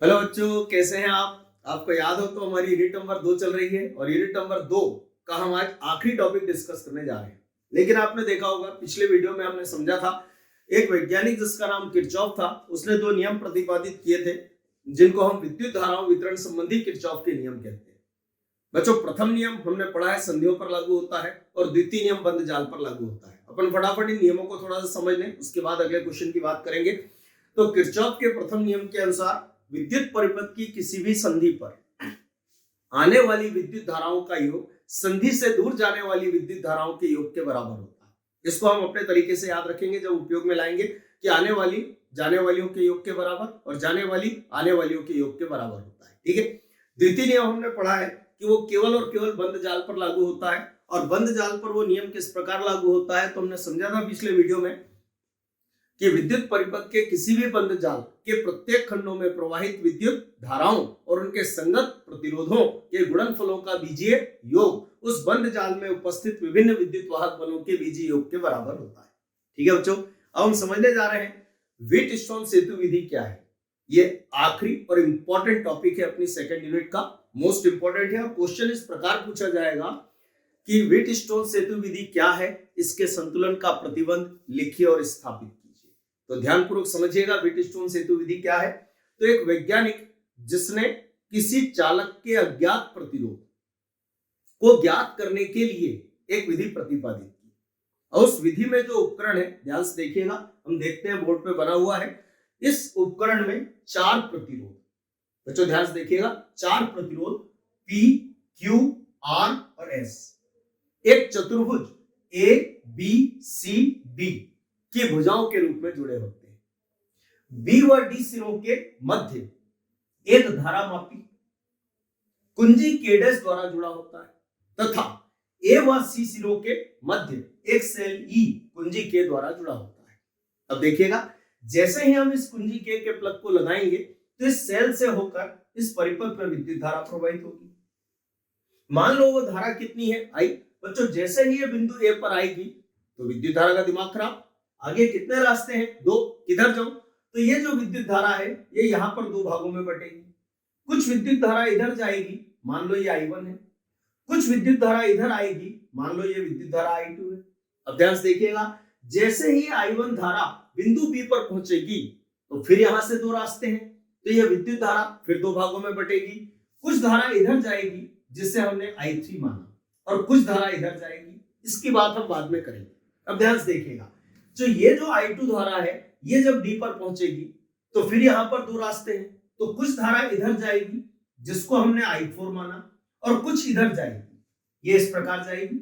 Hello बच्चों, कैसे हैं आप? आपको याद हो तो हमारी यूनिट नंबर 2 चल रही है और यूनिट नंबर 2 का हम आज आखिरी टॉपिक डिस्कस करने जा रहे हैं। लेकिन आपने देखा होगा पिछले वीडियो में हमने समझा था एक वैज्ञानिक जिसका नाम किरचॉफ था, उसने 2 नियम प्रतिपादित किए थे जिनको हम विद्युत धाराओं वितरण संबंधी किरचॉफ के नियम कहते हैं। बच्चों, प्रथम नियम हमने पढ़ा है संधियों पर लागू होता है और द्वितीय नियम बंद जाल पर लागू होता है। अपन फटाफट इन नियमों को थोड़ा सा समझ लें, उसके बाद अगले क्वेश्चन की बात करेंगे। तो किरचॉफ के प्रथम नियम के अनुसार विद्युत परिपथ की किसी भी संधि पर आने वाली विद्युत धाराओं का योग संधि से दूर जाने वाली विद्युत धाराओं के योग के बराबर होता है। इसको हम अपने तरीके से याद रखेंगे जब उपयोग में लाएंगे कि आने वाली जाने वालियों के योग के बराबर और जाने वाली आने वालियों के योग के बराबर होता है। ठीक है। द्वितीय नियम हमने पढ़ा है कि वो केवल और केवल बंद जाल पर लागू होता है। और बंद जाल पर वो नियम किस प्रकार लागू होता है तो हमने समझा था पिछले वीडियो में कि विद्युत परिपथ के किसी भी बंद जाल के प्रत्येक खंडों में प्रवाहित विद्युत धाराओं और उनके संगत प्रतिरोधों के गुणनफलों का बीजीय योग उस बंद जाल में उपस्थित विभिन्न विद्युत वाहक बलों के बीजीय योग के बराबर होता है। ठीक है बच्चों, अब हम समझने जा रहे हैं व्हीट स्टोन सेतु विधि क्या है। ये आखिरी और इंपॉर्टेंट टॉपिक है अपनी सेकंड यूनिट का, मोस्ट इंपॉर्टेंट है। और क्वेश्चन इस प्रकार पूछा जाएगा कि व्हीट स्टोन सेतु विधि क्या है, इसके संतुलन का प्रतिबंध लिखिए और स्थापित कीजिए। तो ध्यानपूर्वक समझिएगा व्हीट स्टोन सेतु विधि क्या है। तो एक वैज्ञानिक जिसने किसी चालक के अज्ञात प्रतिरोध को ज्ञात करने के लिए एक विधि प्रतिपादित की और उस विधि में जो उपकरण है, ध्यान से देखिएगा, हम देखते हैं बोर्ड पे बना हुआ है। इस उपकरण में 4 प्रतिरोध, बच्चों ध्यान से देखिएगा, 4 प्रतिरोध P, Q, R और S एक चतुर्भुज A, B, C, D की भुजाओं के रूप में जुड़े होते हैं। B व D सिरों के मध्य एक धारामापी कुंजी K' द्वारा जुड़ा होता है तथा A व C सिरों के मध्य एक सेल E कुंजी K द्वारा जुड़ा होता है। अब देखिएगा, जैसे ही हम इस कुंजी K के प्लग को लगाएंगे तो इस सेल से होकर इस परिपथ में विद्युत धारा प्रवाहित होगी। मान लो वो धारा कितनी है, I। बच्चों जैसे ही ये बिंदु A पर आएगी तो विद्युत धारा का दिमाग खराब। आगे कितने रास्ते हैं? 2। किधर जाऊं? तो ये जो विद्युत धारा है ये यहाँ पर 2 भागों में बटेगी। कुछ विद्युत धारा इधर जाएगी, मान लो ये I1 है। कुछ विद्युत धारा इधर आएगी, मान लो ये विद्युत धारा I2 है। अब ध्यान से देखिएगा, जैसे ही I1 धारा बिंदु B पर पहुंचेगी तो फिर यहां से 2 रास्ते हैं, तो यह विद्युत धारा फिर 2 भागों में बटेगी। कुछ धारा इधर जाएगी जिसे हमने I3 माना और कुछ धारा इधर जाएगी, इसकी बात हम बाद में करेंगे। अब ध्यान से देखिएगा, तो ये जो I2 धारा है ये जब D पर पहुंचेगी तो फिर यहां पर 2 रास्ते हैं, तो कुछ धारा इधर जाएगी जिसको हमने I4 माना और कुछ इधर जाएगी, ये इस प्रकार जाएगी।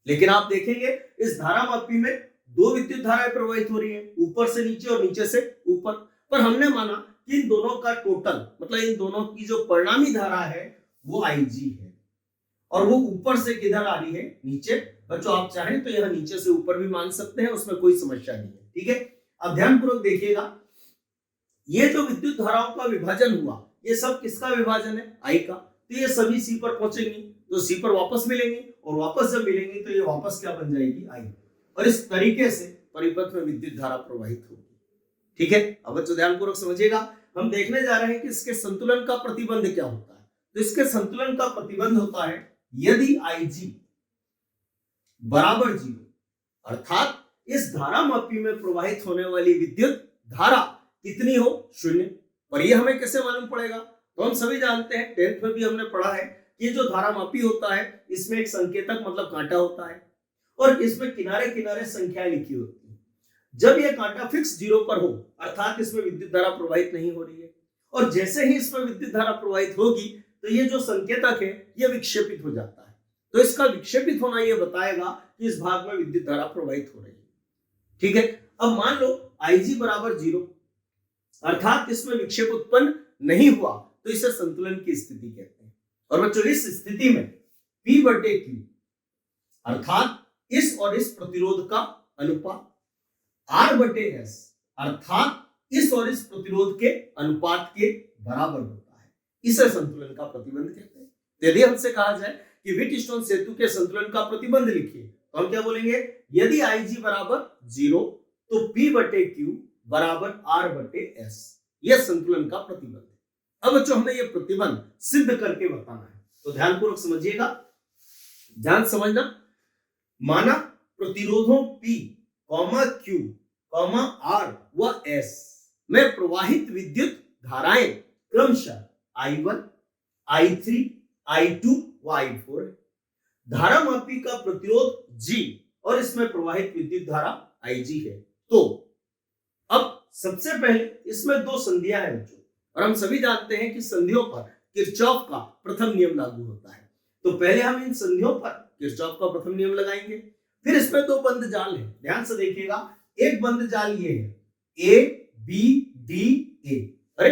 लेकिन आप देखेंगे इस धारामापी में 2 विद्युत धाराएं प्रवाहित हो रही हैं, ऊपर से नीचे और नीचे से ऊपर। पर हमने माना कि इन दोनों का टोटल, मतलब इन दोनों की जो परिणामी धारा है वो IG है और वो ऊपर से किधर आ रही है? नीचे। बच्चों आप चाहें तो यह नीचे से ऊपर भी मान सकते हैं, उसमें कोई समस्या नहीं है। ठीक है। अब ध्यानपूर्वक देखिएगा, ये जो विद्युत धाराओं का विभाजन हुआ ये सब किसका विभाजन है? I का। तो ये सभी C पर पहुंचेंगी तो C पर वापस मिलेंगे और वापस जब मिलेंगे तो ये वापस क्या बन जाएगी? I। और इस तरीके से परिपथ में विद्युत धारा प्रवाहित होगी। ठीक है। अब बच्चों ध्यानपूर्वक समझिएगा, हम देखने जा रहे हैं कि इसके संतुलन का प्रतिबंध क्या होता है। तो इसके संतुलन का प्रतिबंध होता है यदि IG बराबर 0, अर्थात इस धारामापी में प्रवाहित होने वाली विद्युत धारा कितनी हो? 0। और ये हमें कैसे मालूम पड़ेगा? तो हम सभी जानते हैं, 10th में भी हमने पढ़ा है कि जो धारामापी होता है इसमें एक संकेतक मतलब कांटा होता है और इसमें किनारे किनारे संख्याएं लिखी होती है। जब यह कांटा फिक्स 0 पर हो अर्थात इसमें विद्युत धारा प्रवाहित नहीं हो रही है, और जैसे ही इसमें विद्युत धारा प्रवाहित होगी तो ये जो संकेतक है ये विक्षेपित हो जाता है। तो इसका विक्षेपित होना ये बताएगा कि इस भाग में विद्युत धारा प्रवाहित हो रही है। ठीक है। अब मान लो IG बराबर 0, अर्थात इसमें विक्षेप उत्पन्न नहीं हुआ, तो इसे संतुलन की स्थिति कहते हैं। और बच्चों इस स्थिति में P/Q अर्थात इस और इस प्रतिरोध का अनुपात R/S अर्थात इस और इस प्रतिरोध के अनुपात के बराबर होता है, इसे संतुलन का प्रतिबंध कहते हैं। यदि हमसे कहा जाए कि व्हीट स्टोन सेतु के संतुलन का प्रतिबंध लिखिए तो हम क्या बोलेंगे? यदि IG बराबर 0 तो P/Q बराबर R/S, यह संतुलन का प्रतिबंध है। अब बच्चों हमें ये प्रतिबंध सिद्ध करके बताना है, तो ध्यानपूर्वक समझिएगा, ध्यान समझना। माना प्रतिरोधों P, Q, R व S में प्रवाहित विद्युत धाराएं क्रमशः I1, I3, I2 व I4 है। धारा मापी का प्रतिरोध G और इसमें प्रवाहित विद्युत धारा IG है। तो अब सबसे पहले इसमें दो संधियां हैं बच्चों, और हम सभी जानते हैं कि संधियों पर किरचॉफ का प्रथम नियम लागू होता है। तो पहले हम इन संधियों पर किरचॉफ का प्रथम नियम लगाएंगे। फिर इसमें दो बंद जाल हैं, ध्यान से देखिएगा। एक बंद जाल ये है A B D A। अरे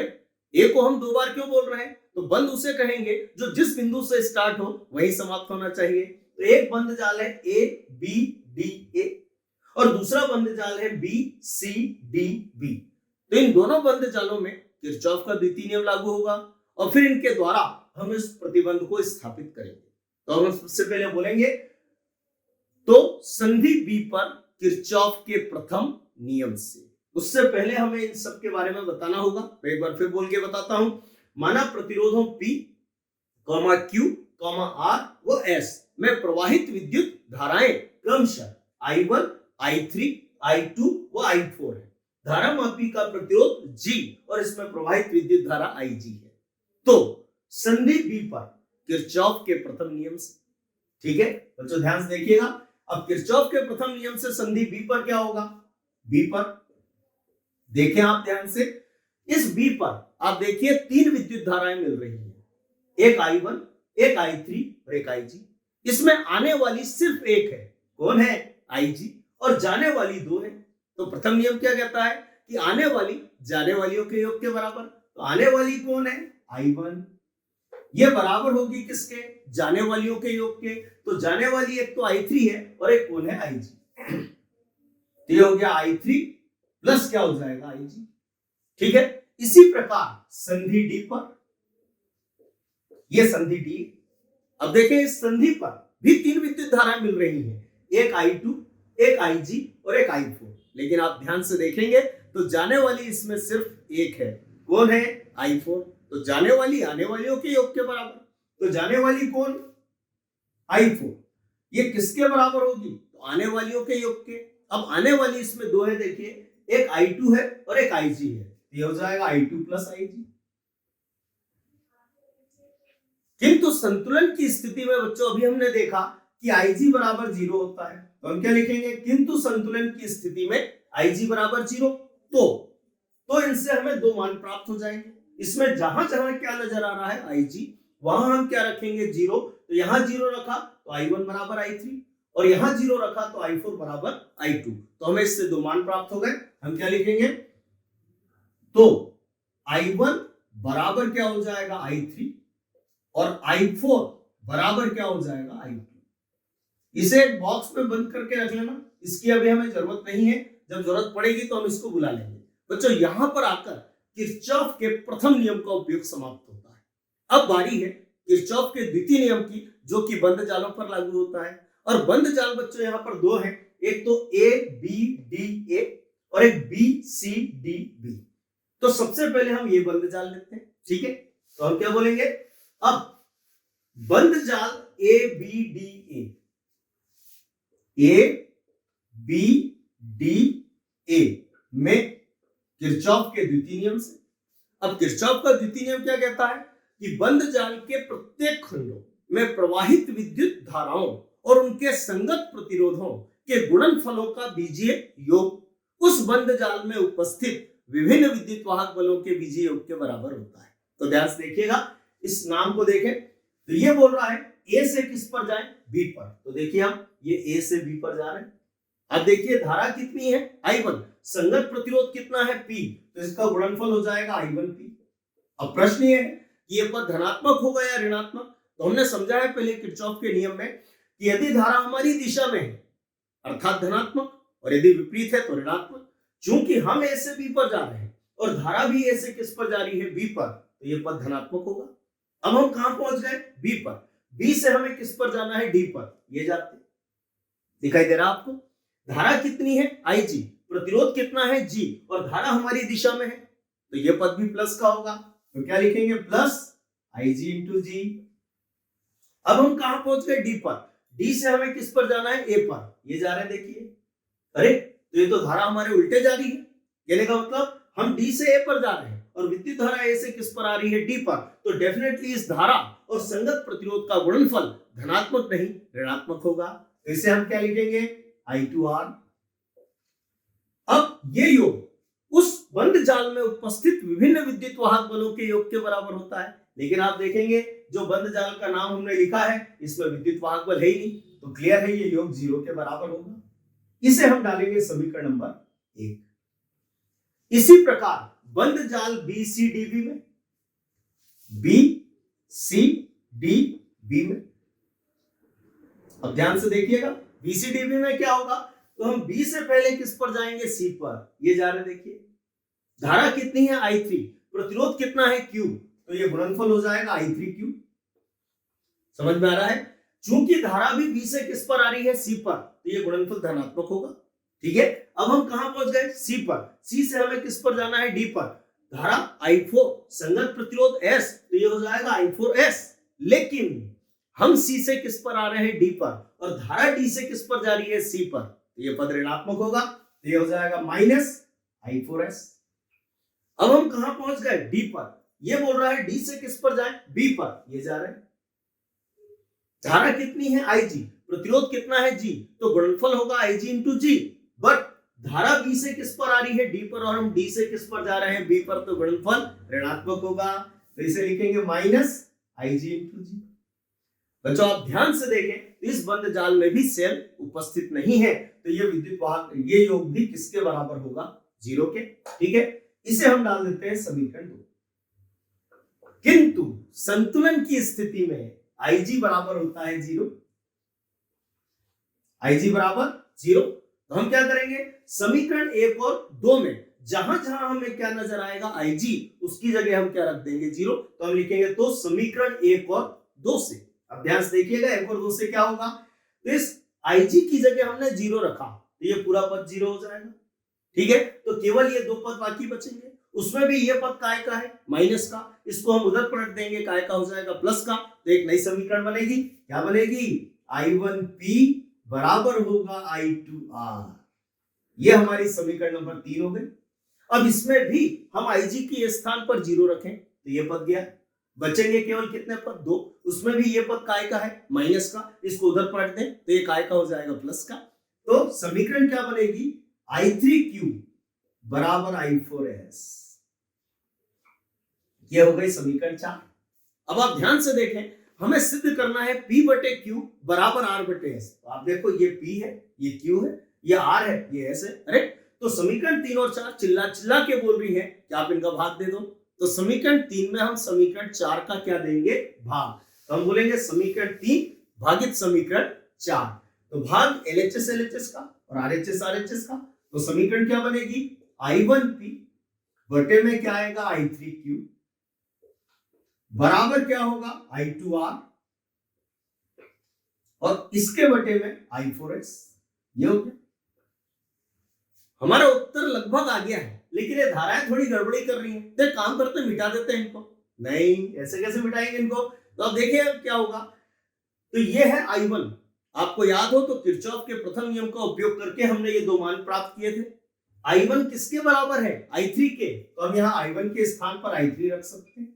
ए को हम दो बार क्यों बोल रहे हैं? तो बंद उसे कहेंगे जो जिस बिंदु से स्टार्ट हो वही समाप्त होना चाहिए। तो एक बंद जाल है A B D A और दूसरा बंद जाल है B C D B। तो इन दोनों बंद जालों में किरचॉफ का द्वितीय नियम लागू होगा और फिर इनके द्वारा हम इस प्रतिबंध को स्थापित करेंगे। तो हम सबसे पहले बोलेंगे तो संधि बी पर किरचॉफ के प्रथम नियम से। उससे पहले हमें इन सब के बारे में बताना होगा। मैं एक बार फिर बोल के बताता हूं। माना प्रतिरोधों P, Q, R व S में प्रवाहित विद्युत धाराएं क्रमशः I1, I3, I2 व I4 है। धारा मापी का प्रतिरोध G और इसमें प्रवाहित विद्युत धारा IG है। तो संधि बी पर किरचॉफ के प्रथम नियम से, ठीक है बच्चों ध्यान से देखिएगा। अब किरचॉफ के प्रथम नियम से संधि बी पर क्या होगा? बी पर देखें आप ध्यान से, इस बी पर आप देखिए तीन विद्युत धाराएं मिल रही हैं, एक I1, एक I3 और एक IG। इसमें आने वाली सिर्फ एक है, कौन है? IG, और जाने वाली दो है। तो प्रथम नियम क्या कहता है कि आने वाली जाने वालियों के योग के बराबर। तो आने वाली कौन है? I1। ये बराबर होगी किसके? जाने वालियों के योग के। तो जाने वाली एक तो I3 है और एक कौन है? IG। तो ये हो गया I3 प्लस क्या हो जाएगा? IG। ठीक है। इसी प्रकार संधि डी पर, ये संधि डी। अब देखें इस संधि पर भी तीन विद्युत धाराएं मिल रही हैं, एक I2, एक IG और एक I4। लेकिन आप ध्यान से देखेंगे तो जाने वाली इसमें सिर्फ एक है, कौन है? I4। तो जाने वाली आने वालियों के योग के बराबर। तो जाने वाली कौन? I4। ये किसके बराबर होगी? तो आने वालियों के योग के। अब आने वाली इसमें दो है, देखिए एक I2 है और एक IG है। ये हो जाएगा I2 प्लस IG। किंतु संतुलन की स्थिति में बच्चों अभी हमने देखा कि IG बराबर 0 होता है। तो हम क्या लिखेंगे? किंतु संतुलन की स्थिति में IG बराबर 0। तो इनसे हमें दो मान प्राप्त हो जाएंगे। इसमें जहां जहां क्या नजर आ रहा है? IG, वहां हम क्या रखेंगे? 0। तो यहां 0 रखा तो I1 बराबर I3 और यहां 0 रखा तो I4 बराबर I2। तो हमें इससे दो मान प्राप्त हो गए। हम क्या लिखेंगे? तो I1 बराबर क्या हो जाएगा? I3 और I4 बराबर क्या हो जाएगा? I2। इसे एक बॉक्स में बंद करके रख लेना, इसकी अभी हमें जरूरत नहीं है, जब जरूरत पड़ेगी तो हम इसको बुला लेंगे। बच्चों यहां पर आकर किरचॉफ के प्रथम नियम का उपयोग समाप्त होता है। अब बारी है किरचॉफ के द्वितीय नियम की, जो कि बंद जालों पर लागू होता है। और बंद जाल बच्चों यहां पर दो हैं, एक तो A B D A और एक B C D B। तो सबसे पहले हम ये बंद जाल लेते हैं, ठीक है। तो हम क्या बोलेंगे? अब बंद जाल A B D A, A B D A में किरचॉफ के द्वितीय नियम से। अब किरचॉफ का द्वितीय नियम क्या कहता है कि बंद जाल के प्रत्येक खंडों में प्रवाहित विद्युत धाराओं और उनके संगत प्रतिरोधों के गुणनफलों का बीजीय योग उस बंद जाल में उपस्थित विभिन्न विद्युत वाहक बलों के बीजीय योग के बराबर होता है। तो ध्यान से देखिएगा, इस नाम को देखें तो ये बोल रहा है A से किस पर जाए? B पर। तो देखिए हम ये A से B पर जा रहे हैं। अब देखिए धारा कितनी है? I1। संगत प्रतिरोध कितना है? P। तो इसका गुणनफल हो जाएगा I1P। अब प्रश्न ये है कि ये पद धनात्मक होगा या ऋणात्मक। तो हमने समझा है पहले किरचॉफ के नियम में कि यदि धारा हमारी दिशा में है अर्थात धनात्मक, और यदि विपरीत है तो ऋणात्मक। चूंकि हम A से B पर जा रहे हैं और धारा भी A से किस पर जा रही है? B पर, तो ये पद धनात्मक होगा। अब हम कहां पहुंच गए? B पर। B से हमें किस पर जाना है? D पर। ये जाते दिखाई दे रहा आपको? धारा कितनी है? IG। प्रतिरोध कितना है? G। और धारा हमारी दिशा में है तो ये पद भी प्लस का होगा। तो क्या लिखेंगे प्लस Ig इंटू जी। अब हम कहां पहुंच गए डी पर, डी से हमें किस पर जाना है ए पर, ये जा रहे हैं देखिए। अरे तो ये तो धारा हमारे उल्टे जा रही है, कहने का मतलब हम डी से ए पर जा रहे हैं और विद्युत धारा ए से किस पर आ रही है डी पर, तो डेफिनेटली इस धारा और संगत प्रतिरोध का गुणनफल धनात्मक नहीं ऋणात्मक होगा। तो इसे हम क्या लिखेंगे I2R। अब ये योग उस बंद जाल में उपस्थित विभिन्न विद्युत वाहक बलों के योग के बराबर होता है, लेकिन आप देखेंगे जो बंद जाल का नाम हमने लिखा है इसमें विद्युत वाहक बल है ही नहीं, तो क्लियर है ये योग 0 के बराबर होगा। इसे हम डालेंगे समीकरण नंबर 1। इसी प्रकार बंद जाल BCDB में, BCDB में, अब ध्यान से देखिएगा BCDB में क्या होगा, तो हम B से पहले किस पर जाएंगे C पर, ये जा रहे देखिए। धारा कितनी है I3, प्रतिरोध कितना है Q, तो ये गुणनफल हो जाएगा I3Q। समझ में आ रहा है, चूंकि धारा भी B से किस पर आ रही है C पर, तो ये गुणनफल धनात्मक होगा। ठीक है, अब हम कहां पहुंच गए C पर, C से हमें किस पर जाना है D पर, धारा I4 संगत प्रतिरोध S, तो ये हो जाएगा I4S। लेकिन हम C से किस पर आ रहे हैं D पर और धारा D से किस पर जा रही है C पर, तो ये पद ऋणात्मक होगा, तो ये हो जाएगा माइनस I4S। अब हम कहां पहुंच गए D पर, ये बोल रहा है D से किस पर जाए B पर, ये जा रहे हैं। धारा कितनी है IG, प्रतिरोध कितना है G, तो गुणनफल होगा IG इंटू जी। बट धारा B से किस पर आ रही है D पर और हम D से किस पर जा रहे हैं B पर, तो गुणनफल ऋणात्मक होगा, तो इसे लिखेंगे माइनस IG इंटू जी। बच्चों आप ध्यान से देखें, इस बंद जाल में भी सेल उपस्थित नहीं है, तो ये विद्युत वाहक ये योग भी किसके बराबर होगा 0 के। ठीक है, इसे हम डाल देते हैं समीकरण 2। किंतु संतुलन की स्थिति में Ig बराबर होता है 0, Ig बराबर 0। तो हम क्या करेंगे, समीकरण 1 और 2 में जहां जहां हमें क्या नजर आएगा Ig, उसकी जगह हम क्या रख देंगे 0। तो हम लिखेंगे तो समीकरण 1 और 2 से, अब ध्यान से देखिएगा 1 और 2 से क्या होगा, तो इस Ig की जगह हमने 0 रखा, तो ये पूरा पद 0 हो जाएगा। ठीक है, तो केवल ये 2 पद बाकी बचेंगे, उसमें भी ये पद काय का है माइनस का, इसको हम उधर पलट देंगे, काय का हो जाएगा प्लस का, तो एक नई समीकरण बनेगी, क्या बनेगी I1P बराबर होगा I2R। ये हमारी समीकरण नंबर 3 हो गई। अब इसमें भी हम Ig की स्थान पर 0 रखें, तो ये पद गया, बचेंगे केवल कितने पद 2, उसमें भी ये पद काय का है माइनस का, इसको उधर पलट दें तो ये काय का हो जाएगा प्लस का। तो समीकरण क्या बनेगी I3Q बराबर I4S। ये हो गई समीकरण 4। अब आप ध्यान से देखें, हमें सिद्ध करना है P बटे Q बराबर R बटे S। तो आप देखो ये P है, ये Q है, ये R है, ये S है। अरे तो समीकरण 3 और 4 चिल्ला चिल्ला के बोल रही है कि आप इनका भाग दे दो, तो समीकरण 3 में हम समीकरण 4 का क्या देंगे भाग, तो हम बोलेंगे समीकरण 3 भागित समीकरण 4, तो भाग LHS LHS का और RHS RHS का, तो समीकरण क्या बनेगी I1P बटे में क्या आएगा I3Q बराबर क्या होगा I2R और इसके बटे में I4S। ये हो गया, हमारा उत्तर लगभग आ गया है, लेकिन ये धाराएं थोड़ी गड़बड़ी कर रही हैं, तो एक काम करते मिटा देते हैं इनको। नहीं, ऐसे कैसे मिटाएंगे इनको, तो अब देखिए क्या होगा, तो ये है I1, आपको याद हो तो किरचॉफ के प्रथम नियम का उपयोग करके हमने ये 2 मान प्राप्त किए थे। I1 किसके बराबर है I3 के, तो हम यहाँ I1 के स्थान पर I3 रख सकते हैं,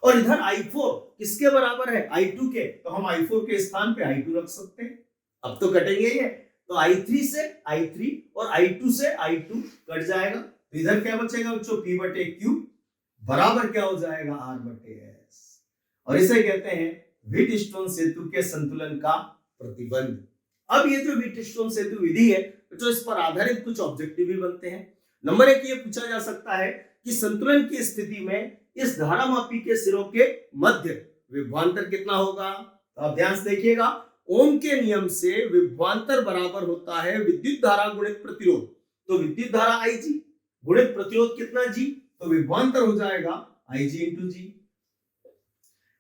और इधर I4 किसके बराबर है I2 के, तो हम I4 के स्थान पे I2 रख सकते हैं। अब तो कटेंगे ये, तो I3 से I3 और I2 से I2 कट जाएगा, तो इधर क्या बचेगा बच्चों P बटे Q बराबर क्या हो जाएगा R बटे S, और इसे कहते हैं व्हीटस्टोन सेतु के संतुलन का प्रतिबंध। अब ये जो व्हीटस्टोन सेतु विधि है, तो इस पर आधारित कुछ ऑब्जेक्टिव भी बनते हैं। नंबर 1 ये पूछा जा सकता है कि संतुलन की स्थिति में इस धारामापी के सिरों के मध्य विभवांतर कितना होगा, तो आप ध्यान से देखिएगा, ओम के नियम से विभवांतर बराबर होता है विद्युत धारा गुणित प्रतिरोध, तो विद्युत धारा Ig गुणित प्रतिरोध कितना G, तो विभवांतर हो जाएगा Ig इंटू G।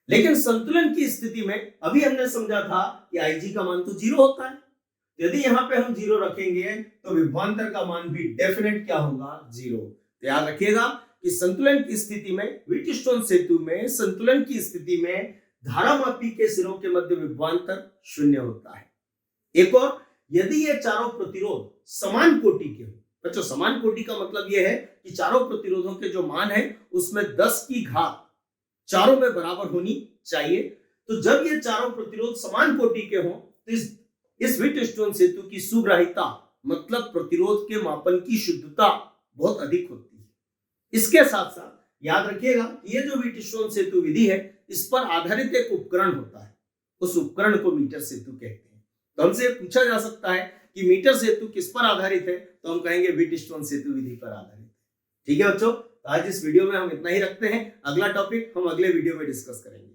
लेकिन संतुलन की स्थिति में अभी हमने समझा था कि Ig का मान तो 0 होता है, यदि यहाँ पे हम 0 रखेंगे तो विभवांतर का मान भी डेफिनेट क्या होगा 0। तो याद रखिएगा कि संतुलन की स्थिति में व्हीटस्टोन सेतु में संतुलन की स्थिति में धारामापी के सिरों के मध्य विभवांतर शून्य होता है। एक और, यदि ये चारों प्रतिरोध समान कोटि के हो, बच्चों समान कोटि का मतलब यह है कि चारों प्रतिरोधों के जो मान है उसमें 10 की घात चारों में बराबर होनी चाहिए। तो जब ये चारों प्रतिरोध समान कोटि के हों तो इस व्हीटस्टोन सेतु की सुग्राहिता मतलब प्रतिरोध के मापन की शुद्धता बहुत अधिक होती है। इसके साथ साथ याद रखिएगा ये जो व्हीटस्टोन सेतु विधि है इस पर आधारित एक उपकरण होता है, उस उपकरण को मीटर सेतु कहते हैं। तो हमसे पूछा जा सकता है कि मीटर सेतु किस पर आधारित है, तो हम कहेंगे व्हीटस्टोन सेतु विधि पर आधारित है। ठीक है बच्चों, आज इस वीडियो में हम इतना ही रखते हैं। अगला टॉपिक हम अगले वीडियो में डिस्कस करेंगे।